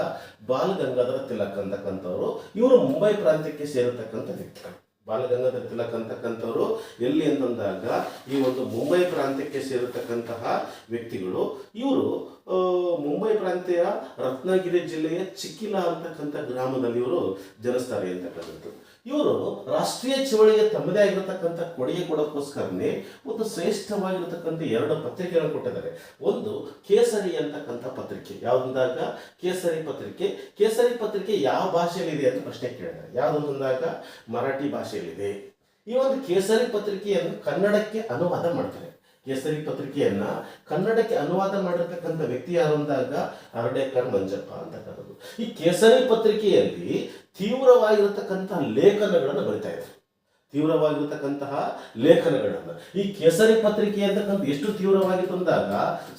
ಬಾಲ್ ಗಂಗಾಧರ ತಿಲಕ್ ಅಂತಕ್ಕಂಥವ್ರು. ಇವರು ಮುಂಬೈ ಪ್ರಾಂತ್ಯಕ್ಕೆ ಸೇರತಕ್ಕಂಥ ವ್ಯಕ್ತಿಗಳು. ಬಾಲ್ ಗಂಗಾಧರ ತಿಲಕ್ ಅಂತಕ್ಕಂಥವ್ರು ಎಲ್ಲಿ ಅಂತಂದಾಗ ಈ ಒಂದು ಮುಂಬೈ ಪ್ರಾಂತ್ಯಕ್ಕೆ ಸೇರತಕ್ಕಂತಹ ವ್ಯಕ್ತಿಗಳು. ಇವರು ಮುಂಬೈ ಪ್ರಾಂತ್ಯ ರತ್ನಗಿರಿ ಜಿಲ್ಲೆಯ ಚಿಕ್ಕಿಲಾ ಅಂತಕ್ಕಂಥ ಗ್ರಾಮದಲ್ಲಿ ಇವರು ಜನಿಸ್ತಾರೆ ಅಂತಕ್ಕಂಥದ್ದು. ಇವರು ರಾಷ್ಟ್ರೀಯ ಚಳವಳಿಗೆ ತಮ್ಮದೇ ಆಗಿರತಕ್ಕಂಥ ಕೊಡುಗೆ ಕೊಡೋಕ್ಕೋಸ್ಕರನೇ ಒಂದು ಶ್ರೇಷ್ಠವಾಗಿರತಕ್ಕಂಥ 2 ಪತ್ರಿಕೆಗಳನ್ನು ಕೊಟ್ಟಿದ್ದಾರೆ. ಒಂದು ಕೇಸರಿ ಅಂತಕ್ಕಂಥ ಪತ್ರಿಕೆ. ಯಾವುದಂದಾಗ ಕೇಸರಿ ಪತ್ರಿಕೆ. ಕೇಸರಿ ಪತ್ರಿಕೆ ಯಾವ ಭಾಷೆಯಲ್ಲಿದೆ ಅಂತ ಪ್ರಶ್ನೆ ಕೇಳಿದ್ದಾರೆ. ಯಾವುದಂದಾಗ ಮರಾಠಿ ಭಾಷೆಯಲ್ಲಿದೆ. ಈ ಒಂದು ಕೇಸರಿ ಪತ್ರಿಕೆಯನ್ನು ಕನ್ನಡಕ್ಕೆ ಅನುವಾದ ಮಾಡ್ತಾರೆ. ಕೇಸರಿ ಪತ್ರಿಕೆಯನ್ನ ಕನ್ನಡಕ್ಕೆ ಅನುವಾದ ಮಾಡಿರ್ತಕ್ಕಂಥ ವ್ಯಕ್ತಿ ಯಾರು ಅಂದಾಗ ಹರ್ಡೇಕರ್ ಮಂಜಪ್ಪ ಅಂತ ಕರೆದು. ಈ ಕೇಸರಿ ಪತ್ರಿಕೆಯಲ್ಲಿ ತೀವ್ರವಾಗಿರತಕ್ಕಂತಹ ಲೇಖನಗಳನ್ನು ಬರಿತಾ ಇದ್ದಾರೆ. ತೀವ್ರವಾಗಿರತಕ್ಕಂತಹ ಲೇಖನಗಳನ್ನು ಈ ಕೇಸರಿ ಪತ್ರಿಕೆ ಅಂತಕ್ಕಂಥ ಎಷ್ಟು ತೀವ್ರವಾಗಿತ್ತು ಅಂದಾಗ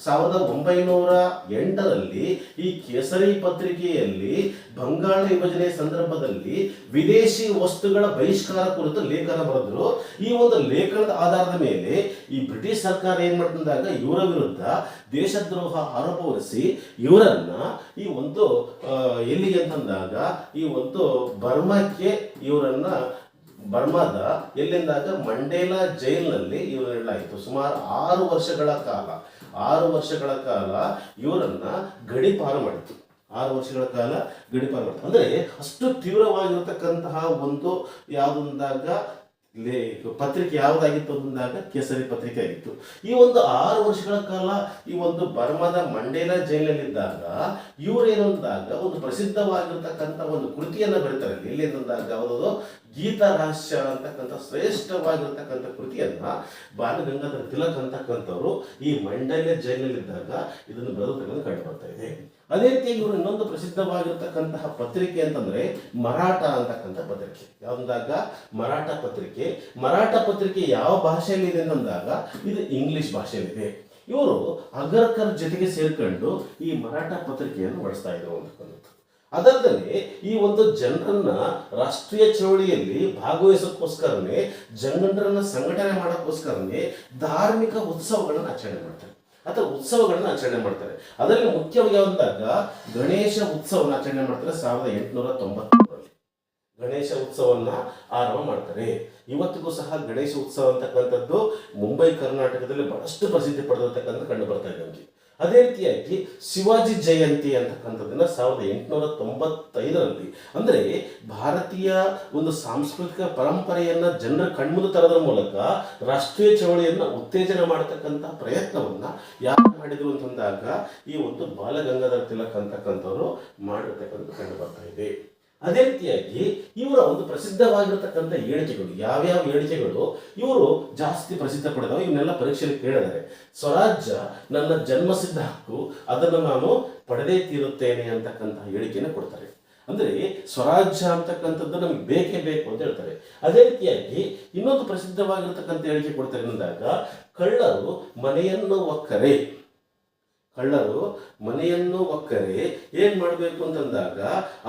1908ರಲ್ಲಿ ಈ ಕೇಸರಿ ಪತ್ರಿಕೆಯಲ್ಲಿ ಬಂಗಾಳ ವಿಭಜನೆ ಸಂದರ್ಭದಲ್ಲಿ ವಿದೇಶಿ ವಸ್ತುಗಳ ಬಹಿಷ್ಕಾರ ಕುರಿತು ಲೇಖನ ಬರೆದ್ರು. ಈ ಒಂದು ಲೇಖನದ ಆಧಾರದ ಮೇಲೆ ಈ ಬ್ರಿಟಿಷ್ ಸರ್ಕಾರ ಏನ್ ಮಾಡ್ತಂದಾಗ ಇವರ ವಿರುದ್ಧ ದೇಶದ್ರೋಹ ಆರೋಪ ಹೊರಿಸಿ ಇವರನ್ನ ಈ ಒಂದು ಎಲ್ಲಿಗೆ ಅಂತಂದಾಗ ಈ ಒಂದು ಬರ್ಮಾಕ್ಕೆ ಇವರನ್ನ ಬರ್ಮಾದ ಎಲ್ಲಿಂದಾಗ ಮಂಡೇಲಾ ಜೈಲಿನಲ್ಲಿ ಇವರನ್ನಾಯಿತು. ಸುಮಾರು 6 ವರ್ಷಗಳ ಕಾಲ ಇವರನ್ನ ಗಡೀಪಾರು ಮಾಡಿತು. 6 ವರ್ಷಗಳ ಕಾಲ ಗಡೀಪಾರು ಮಾಡಿತು. ಅಂದರೆ ಅಷ್ಟು ತೀವ್ರವಾಗಿರತಕ್ಕಂತಹ ಒಂದು ಯಾವುದಂದಾಗ ಪತ್ರಿಕೆ ಯಾವುದಾಗಿತ್ತು ಅಂದಾಗ ಕೇಸರಿ ಪತ್ರಿಕೆ ಆಗಿತ್ತು. ಈ ಒಂದು 6 ವರ್ಷಗಳ ಕಾಲ ಈ ಒಂದು ಬರ್ಮಾದ ಮಂಡೇಲಾ ಜೈಲಿನಲ್ಲಿದ್ದಾಗ ಇವರೇನು ಅಂದಾಗ ಒಂದು ಪ್ರಸಿದ್ಧವಾಗಿರ್ತಕ್ಕಂಥ ಒಂದು ಕೃತಿಯನ್ನು ಬರೀತಾರೆ. ಎಲ್ಲಿ ಅಂದಾಗ ಯಾವುದೋ ಗೀತಾ ರಹಸ್ಯ ಅಂತಕ್ಕಂಥ ಶ್ರೇಷ್ಠವಾಗಿರ್ತಕ್ಕಂಥ ಕೃತಿಯನ್ನ ಬಾಲಗಂಗಾಧರ ತಿಲಕ್ ಅಂತಕ್ಕಂಥವ್ರು ಈ ಮಂಡೇಲಾ ಜೈಲಿನಲ್ಲಿದ್ದಾಗ ಇದನ್ನು ಬರೆದುಕೊಂಡು ಕಂಡು ಬರ್ತಾ ಇದೆ. ಅದೇ ರೀತಿ ಇವರು ಇನ್ನೊಂದು ಪ್ರಸಿದ್ಧವಾಗಿರ್ತಕ್ಕಂತಹ ಪತ್ರಿಕೆ ಅಂತಂದ್ರೆ ಮರಾಠ ಅಂತಕ್ಕಂಥ ಪತ್ರಿಕೆ. ಯಾವ್ದಾಗ ಮರಾಠ ಪತ್ರಿಕೆ. ಮರಾಠ ಪತ್ರಿಕೆ ಯಾವ ಭಾಷೆಯಲ್ಲಿ ಇದೆ ಅಂತಂದಾಗ ಇದು ಇಂಗ್ಲಿಷ್ ಭಾಷೆಯಲ್ಲಿದೆ. ಇವರು ಅಗರ್ಕರ್ ಜೊತೆಗೆ ಸೇರ್ಕೊಂಡು ಈ ಮರಾಠ ಪತ್ರಿಕೆಯನ್ನು ನಡೆಸ್ತಾ ಇದ್ರು ಅಂತಕ್ಕಂಥದ್ದು. ಅದಲ್ಲದೆ ಈ ಒಂದು ಜನರನ್ನ ರಾಷ್ಟ್ರೀಯ ಚಳವಳಿಯಲ್ಲಿ ಭಾಗವಹಿಸೋಕ್ಕೋಸ್ಕರನೇ ಜನರನ್ನ ಸಂಘಟನೆ ಮಾಡೋಕ್ಕೋಸ್ಕರನೇ ಧಾರ್ಮಿಕ ಉತ್ಸವಗಳನ್ನು ಆಚರಣೆ ಮಾಡ್ತಾರೆ ಅಥವಾ ಉತ್ಸವಗಳನ್ನ ಆಚರಣೆ ಮಾಡ್ತಾರೆ. ಅದರಲ್ಲಿ ಮುಖ್ಯವಾಗಿ ಅಂದಾಗ ಗಣೇಶ ಉತ್ಸವನ ಆಚರಣೆ ಮಾಡ್ತಾರೆ. 1893ರಲ್ಲಿ ಗಣೇಶ ಉತ್ಸವನ್ನ ಆರಂಭ ಮಾಡ್ತಾರೆ. ಇವತ್ತಿಗೂ ಸಹ ಗಣೇಶ ಉತ್ಸವ ಅಂತಕ್ಕಂಥದ್ದು ಮುಂಬೈ ಕರ್ನಾಟಕದಲ್ಲಿ ಬಹಳಷ್ಟು ಪ್ರಸಿದ್ಧಿ ಪಡೆದಿರ್ತಕ್ಕಂಥ ಕಂಡು ಬರ್ತಾ ಇದೆ ನಮಗೆ. ಅದೇ ರೀತಿಯಾಗಿ ಶಿವಾಜಿ ಜಯಂತಿ ಅಂತಕ್ಕಂಥದ್ದನ್ನ 1895ರಲ್ಲಿ ಅಂದ್ರೆ ಭಾರತೀಯ ಒಂದು ಸಾಂಸ್ಕೃತಿಕ ಪರಂಪರೆಯನ್ನ ಜನರ ಕಣ್ಮುಂದೆ ತರೋದ್ರ ಮೂಲಕ ರಾಷ್ಟ್ರೀಯ ಚಳವಳಿಯನ್ನ ಉತ್ತೇಜನ ಮಾಡತಕ್ಕಂಥ ಪ್ರಯತ್ನವನ್ನ ಯಾರು ಮಾಡಿದ್ರು ಅಂತಂದಾಗ ಈ ಒಂದು ಬಾಲಗಂಗಾಧರ ತಿಲಕ್ ಅಂತಕ್ಕಂಥವ್ರು ಮಾಡಿರ್ತಕ್ಕಂಥ ಕಂಡು ಬರ್ತಾ ಇದೆ. ಅದೇ ರೀತಿಯಾಗಿ ಇವರ ಒಂದು ಪ್ರಸಿದ್ಧವಾಗಿರತಕ್ಕಂಥ ಹೇಳಿಕೆಗಳು, ಯಾವ್ಯಾವ ಹೇಳಿಕೆಗಳು ಇವರು ಜಾಸ್ತಿ ಪ್ರಸಿದ್ಧ ಪಡೆದವು ಇವನ್ನೆಲ್ಲ ಪರೀಕ್ಷೆಯಲ್ಲಿ ಕೇಳಿದ್ದಾರೆ. ಸ್ವರಾಜ್ಯ ನನ್ನ ಜನ್ಮಸಿದ್ಧ ಹಕ್ಕು, ಅದನ್ನು ನಾನು ಪಡೆದೇ ತೀರುತ್ತೇನೆ ಅಂತಕ್ಕಂಥ ಹೇಳಿಕೆಯನ್ನು ಕೊಡ್ತಾರೆ. ಅಂದ್ರೆ ಸ್ವರಾಜ್ಯ ಅಂತಕ್ಕಂಥದ್ದು ನಮಗೆ ಬೇಕೇ ಬೇಕು ಅಂತ ಹೇಳ್ತಾರೆ. ಅದೇ ರೀತಿಯಾಗಿ ಇನ್ನೊಂದು ಪ್ರಸಿದ್ಧವಾಗಿರತಕ್ಕಂಥ ಹೇಳಿಕೆ ಕೊಡ್ತಾರೆ ಅಂದಾಗ ಕಳ್ಳರು ಮನೆಯನ್ನು ಒಕ್ಕರೆ ಏನ್ ಮಾಡ್ಬೇಕು ಅಂತಂದಾಗ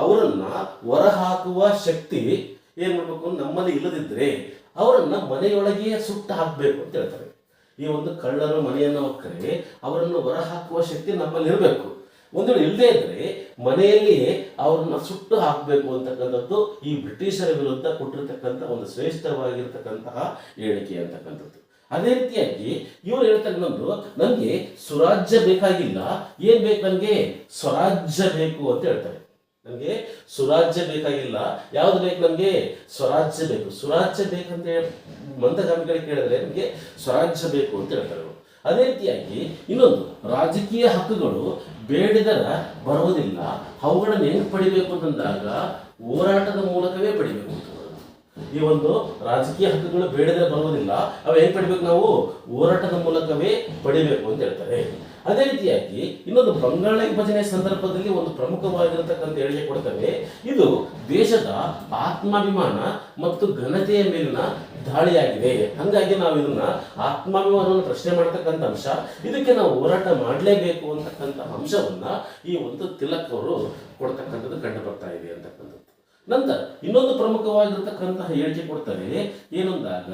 ಅವರನ್ನ ಹೊರ ಹಾಕುವ ಶಕ್ತಿ ಏನ್ ಮಾಡ್ಬೇಕು, ನಮ್ಮಲ್ಲಿ ಇಲ್ಲದಿದ್ರೆ ಅವರನ್ನ ಮನೆಯೊಳಗೆ ಸುಟ್ಟು ಹಾಕ್ಬೇಕು ಅಂತ ಹೇಳ್ತಾರೆ. ಈ ಒಂದು ಕಳ್ಳರು ಮನೆಯನ್ನು ಒಕ್ಕರೆ ಅವರನ್ನು ಹೊರ ಹಾಕುವ ಶಕ್ತಿ ನಮ್ಮಲ್ಲಿ ಇರಬೇಕು. ಒಂದು ವೇಳೆ ಇಲ್ಲದೆ ಇದ್ರೆ ಮನೆಯಲ್ಲಿಯೇ ಅವ್ರನ್ನ ಸುಟ್ಟು ಹಾಕಬೇಕು ಅಂತಕ್ಕಂಥದ್ದು ಈ ಬ್ರಿಟಿಷರ ವಿರುದ್ಧ ಕೊಟ್ಟಿರ್ತಕ್ಕಂಥ ಒಂದು ಶ್ರೇಷ್ಠವಾಗಿರ್ತಕ್ಕಂತಹ ಹೇಳಿಕೆ ಅಂತಕ್ಕಂಥದ್ದು. ಅದೇ ರೀತಿಯಾಗಿ ಇವರು ಹೇಳ್ತಾರೆ, ನನಗೆ ಸುರಾಜ್ಯ ಬೇಕಾಗಿಲ್ಲ, ಏನ್ ಬೇಕು, ನನಗೆ ಸ್ವರಾಜ್ಯ ಬೇಕು ಅಂತ ಹೇಳ್ತಾರೆ. ನನಗೆ ಸುರಾಜ್ಯ ಬೇಕಾಗಿಲ್ಲ, ಯಾವ್ದು ಬೇಕು, ನನಗೆ ಸ್ವರಾಜ್ಯ ಬೇಕು. ಸುರಾಜ್ಯ ಬೇಕಂತ ಮಂದಗಾಮಿಗಳಿಗೆ ಕೇಳಿದ್ರೆ ನನಗೆ ಸ್ವರಾಜ್ಯ ಬೇಕು ಅಂತ ಹೇಳ್ತಾರೆ. ಅದೇ ರೀತಿಯಾಗಿ ಇನ್ನೊಂದು ರಾಜಕೀಯ ಹಕ್ಕುಗಳು ಬೇಡಿದರ ಬರುವುದಿಲ್ಲ, ಅವುಗಳನ್ನು ಹೆಂಗ್ ಪಡಿಬೇಕು ಅಂತಂದಾಗ ಹೋರಾಟದ ಮೂಲಕವೇ ಪಡಿಬೇಕು ಅಂತ. ಈ ಒಂದು ರಾಜಕೀಯ ಹಕ್ಕುಗಳು ಬೇಡದೆ ಬರುವುದಿಲ್ಲ, ಅವು ಹೆಂಗ್ ಪಡಿಬೇಕು, ನಾವು ಹೋರಾಟದ ಮೂಲಕವೇ ಪಡಿಬೇಕು ಅಂತ ಹೇಳ್ತಾರೆ. ಅದೇ ರೀತಿಯಾಗಿ ಇನ್ನೊಂದು ಬಂಗಾಳ ವಿಭಜನೆ ಸಂದರ್ಭದಲ್ಲಿ ಒಂದು ಪ್ರಮುಖವಾಗಿರತಕ್ಕಂಥ ಹೇಳಿಕೆ ಕೊಡ್ತವೆ. ಇದು ದೇಶದ ಆತ್ಮಾಭಿಮಾನ ಮತ್ತು ಘನತೆಯ ಮೇಲಿನ ದಾಳಿಯಾಗಿದೆ. ಹಂಗಾಗಿ ನಾವು ಇದನ್ನ ಆತ್ಮಾಭಿಮಾನವನ್ನು ಪ್ರಶ್ನೆ ಮಾಡ್ತಕ್ಕಂಥ ಅಂಶ, ಇದಕ್ಕೆ ನಾವು ಹೋರಾಟ ಮಾಡಲೇಬೇಕು ಅಂತಕ್ಕಂಥ ಅಂಶವನ್ನ ಈ ಒಂದು ತಿಲಕ್ ಅವರು ಕೊಡ್ತಕ್ಕಂಥದ್ದು ಕಂಡು ಬರ್ತಾ ಇದೆ ಅಂತಕ್ಕಂಥದ್ದು. ನಂತರ ಇನ್ನೊಂದು ಪ್ರಮುಖವಾಗಿರತಕ್ಕಂತಹ ಹೇಳಿಕೆ ಕೊಡ್ತಾರೆ. ಏನಂದಾಗ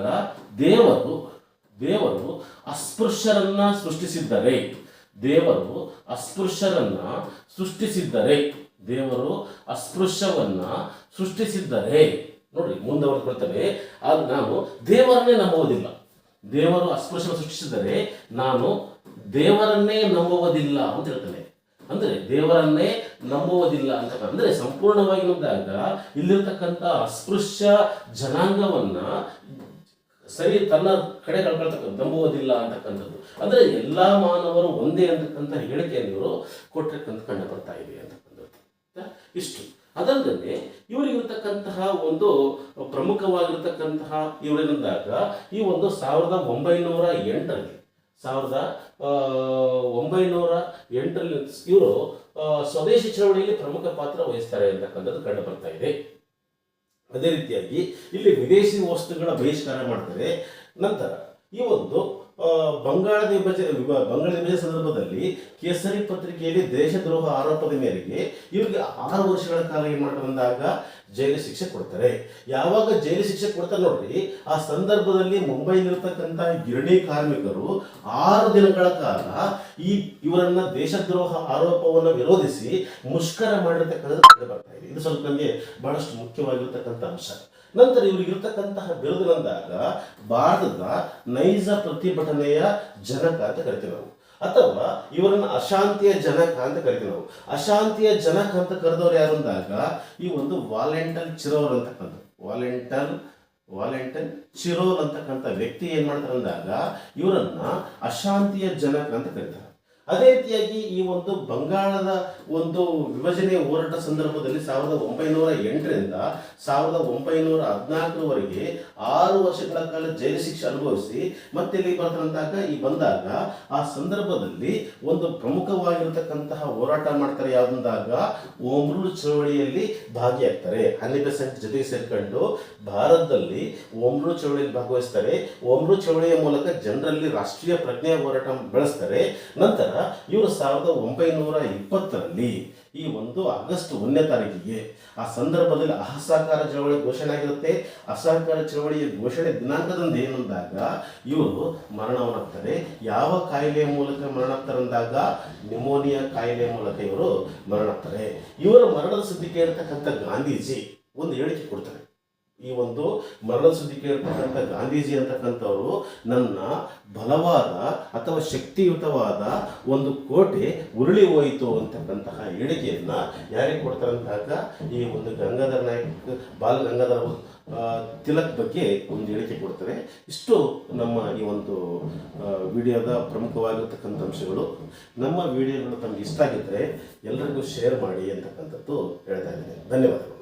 ದೇವರು ಅಸ್ಪೃಶ್ಯರನ್ನ ಸೃಷ್ಟಿಸಿದ್ದಾರೆ. ದೇವರು ಅಸ್ಪೃಶ್ಯವನ್ನ ಸೃಷ್ಟಿಸಿದ್ದಾರೆ. ನೋಡ್ರಿ, ಮುಂದೆ ಅವರು ಕೊಡ್ತಾರೆ, ಆದ್ರೆ ನಾನು ದೇವರನ್ನೇ ನಂಬುವುದಿಲ್ಲ. ದೇವರು ಅಸ್ಪೃಶ್ಯ ಸೃಷ್ಟಿಸಿದರೆ ನಾನು ದೇವರನ್ನೇ ನಂಬುವುದಿಲ್ಲ ಅಂತ ಹೇಳ್ತಾನೆ. ಅಂದರೆ ದೇವರನ್ನೇ ನಂಬುವುದಿಲ್ಲ ಅಂತ, ಅಂದರೆ ಸಂಪೂರ್ಣವಾಗಿ ನೋಡಿದಾಗ ಇಲ್ಲಿರ್ತಕ್ಕಂಥ ಅಸ್ಪೃಶ್ಯ ಜನಾಂಗವನ್ನ ಸರಿ ತನ್ನ ಕಡೆ ಕಳ್ಕೊಳ್ತಕ್ಕಂಥ ನಂಬುವುದಿಲ್ಲ ಅಂತಕ್ಕಂಥದ್ದು, ಅಂದರೆ ಎಲ್ಲ ಮಾನವರು ಒಂದೇ ಅಂತಕ್ಕಂಥ ಹೇಳಿಕೆಯನ್ನು ಇವರು ಕೊಟ್ಟಿರ್ತಕ್ಕಂಥ ಕಂಡು ಬರ್ತಾ ಇದೆ ಅಂತಕ್ಕಂಥದ್ದು. ಇಷ್ಟು ಅದಲ್ಲದೆ ಇವರಿಗಿರ್ತಕ್ಕಂತಹ ಒಂದು ಪ್ರಮುಖವಾಗಿರ್ತಕ್ಕಂತಹ ಇವರೇನಿದ್ದಾಗ ಈ ಒಂದು 1908ರಲ್ಲಿ ಇವರು ಸ್ವದೇಶಿ ಚಳವಳಿಯಲ್ಲಿ ಪ್ರಮುಖ ಪಾತ್ರ ವಹಿಸ್ತಾರೆ ಅಂತಕ್ಕಂಥದ್ದು ಕಂಡು ಬರ್ತಾ ಇದೆ. ಅದೇ ರೀತಿಯಾಗಿ ಇಲ್ಲಿ ವಿದೇಶಿ ವಸ್ತುಗಳ ಬಹಿಷ್ಕಾರ ಮಾಡ್ತಾರೆ. ನಂತರ ಈ ಒಂದು ಬಂಗಾಳದ ವಿಭಜನೆ ಸಂದರ್ಭದಲ್ಲಿ ಕೇಸರಿ ಪತ್ರಿಕೆಯಲ್ಲಿ ದೇಶದ್ರೋಹ ಆರೋಪದ ಮೇರೆಗೆ ಇವರಿಗೆ 6 ವರ್ಷಗಳ ಕಾಲ ಏನು ಮಾಡ್ಕೊಂಡಾಗ ಜೈಲು ಶಿಕ್ಷೆ ಕೊಡ್ತಾರೆ. ಯಾವಾಗ ಜೈಲು ಶಿಕ್ಷೆ ಕೊಡ್ತಾರೆ ನೋಡ್ರಿ, ಆ ಸಂದರ್ಭದಲ್ಲಿ ಮುಂಬೈನಲ್ಲಿರ್ತಕ್ಕಂಥ ಗಿರಣಿ ಕಾರ್ಮಿಕರು 6 ದಿನಗಳ ಕಾಲ ಇವರನ್ನ ದೇಶದ್ರೋಹ ಆರೋಪವನ್ನು ವಿರೋಧಿಸಿ ಮುಷ್ಕರ ಮಾಡಿರ್ತಕ್ಕಂಥದ್ದು ಕಂಡು ಬರ್ತಾ ಇದೆ. ಇದು ಸ್ವಲ್ಪ ನಮಗೆ ಬಹಳಷ್ಟು ಮುಖ್ಯವಾಗಿರ್ತಕ್ಕಂಥ ಅಂಶ. ನಂತರ ಇವರಿಗಿರ್ತಕ್ಕಂತಹ ಬಿರುದಿನಂದಾಗ ಭಾರತದ ನೈಜ ಪ್ರತಿಭಟನೆಯ ಜನಕ ಅಂತ ಕರಿತೀವಿ ನಾವು, ಅಥವಾ ಇವರನ್ನು ಅಶಾಂತಿಯ ಜನಕ ಅಂತ ಕರಿತೀವಿ ನಾವು. ಅಶಾಂತಿಯ ಜನಕ ಅಂತ ಕರೆದವ್ರು ಯಾರು ಅಂದಾಗ ಈ ಒಂದು ವಾಲೆಂಟೈನ್ ಚಿರೋಲ್ ಅಂತಕ್ಕಂಥ ವಾಲೆಂಟೈನ್ ಚಿರೋಲ್ ಅಂತಕ್ಕಂಥ ವ್ಯಕ್ತಿ ಏನ್ ಮಾಡ್ತಾರೆ ಅಂದಾಗ ಇವರನ್ನ ಅಶಾಂತಿಯ ಜನಕ ಅಂತ ಕರೀತಾರೆ. ಅದೇ ರೀತಿಯಾಗಿ ಈ ಒಂದು ಬಂಗಾಳದ ಒಂದು ವಿಭಜನೆ ಹೋರಾಟ ಸಂದರ್ಭದಲ್ಲಿ 1908ರಿಂದ 1914ರವರೆಗೆ 6 ವರ್ಷಗಳ ಕಾಲ ಜೈಲು ಶಿಕ್ಷೆ ಅನುಭವಿಸಿ ಮತ್ತೆ ಇಲ್ಲಿ ಬರ್ತಾರಂದಾಗ ಬಂದಾಗ ಆ ಸಂದರ್ಭದಲ್ಲಿ ಒಂದು ಪ್ರಮುಖವಾಗಿರತಕ್ಕಂತಹ ಹೋರಾಟ ಮಾಡ್ತಾರೆ. ಯಾವುದಂದಾಗ ಹೋಮ್ ರೂಲ್ ಚಳವಳಿಯಲ್ಲಿ ಭಾಗಿಯಾಗ್ತಾರೆ. ಹನಿ ಬೆಸೆಂಟ್ ಜೊತೆಗೆ ಸೇರ್ಕೊಂಡು ಭಾರತದಲ್ಲಿ ಹೋಮ್ ರೂಲ್ ಚಳವಳಿಯಲ್ಲಿ ಭಾಗವಹಿಸ್ತಾರೆ. ಹೋಮ್ ರೂಲ್ ಚಳವಳಿಯ ಮೂಲಕ ಜನರಲ್ಲಿ ರಾಷ್ಟ್ರೀಯ ಪ್ರಜ್ಞೆ ಹೋರಾಟ ಬೆಳೆಸ್ತಾರೆ. ನಂತರ ಇವರು 1920ರಲ್ಲಿ ಈ ಒಂದು ಆಗಸ್ಟ್ 1ನೇ ತಾರೀಕಿಗೆ ಆ ಸಂದರ್ಭದಲ್ಲಿ ಅಸಹಕಾರ ಚಳವಳಿ ಘೋಷಣೆ ಆಗಿರುತ್ತೆ. ಅಸಹಕಾರ ಚಳವಳಿಯ ಘೋಷಣೆ ದಿನಾಂಕದಂದು ಏನಂದಾಗ ಇವರು ಮರಣವನ್ನಾಗ್ತಾರೆ. ಯಾವ ಕಾಯಿಲೆಯ ಮೂಲಕ ಮರಣಾಗ್ತಾರೆ ಅಂದಾಗ ನ್ಯೂಮೋನಿಯಾ ಕಾಯಿಲೆಯ ಮೂಲಕ ಇವರು ಮರಣಾಗ್ತಾರೆ. ಇವರ ಮರಣದ ಸುದ್ದಿ ಕೇಳಿರ್ತಕ್ಕಂಥ ಗಾಂಧೀಜಿ ಒಂದು ಹೇಳಿಕೆ ಕೊಡ್ತಾರೆ. ಈ ಒಂದು ಮರಣದ ಸುದ್ದಿ ಕೇಳಿರ್ತಕ್ಕಂಥ ಗಾಂಧೀಜಿ ಅಂತಕ್ಕಂಥವರು ನನ್ನ ಬಲವಾದ ಅಥವಾ ಶಕ್ತಿಯುತವಾದ ಒಂದು ಕೋಟೆ ಉರುಳಿ ಹೋಯಿತು ಅಂತಕ್ಕಂತಹ ಹೇಳಿಕೆಯನ್ನ ಯಾರಿಗೆ ಕೊಡ್ತಾರಂತಾಗ ಈ ಒಂದು ಗಂಗಾಧರ ನಾಯಕ್ ಬಾಲ ಗಂಗಾಧರ ತಿಲಕ್ ಬಗ್ಗೆ ಒಂದು ಹೇಳಿಕೆ ಕೊಡ್ತಾರೆ. ಇಷ್ಟು ನಮ್ಮ ಈ ಒಂದು ವಿಡಿಯೋದ ಪ್ರಮುಖವಾಗಿರ್ತಕ್ಕಂಥ ಅಂಶಗಳು. ನಮ್ಮ ವಿಡಿಯೋಗಳು ತಮಗೆ ಇಷ್ಟ ಆಗಿದ್ದರೆ ಎಲ್ಲರಿಗೂ ಶೇರ್ ಮಾಡಿ ಅಂತಕ್ಕಂಥದ್ದು ಹೇಳ್ತಾ ಇದ್ದೇನೆ. ಧನ್ಯವಾದಗಳು.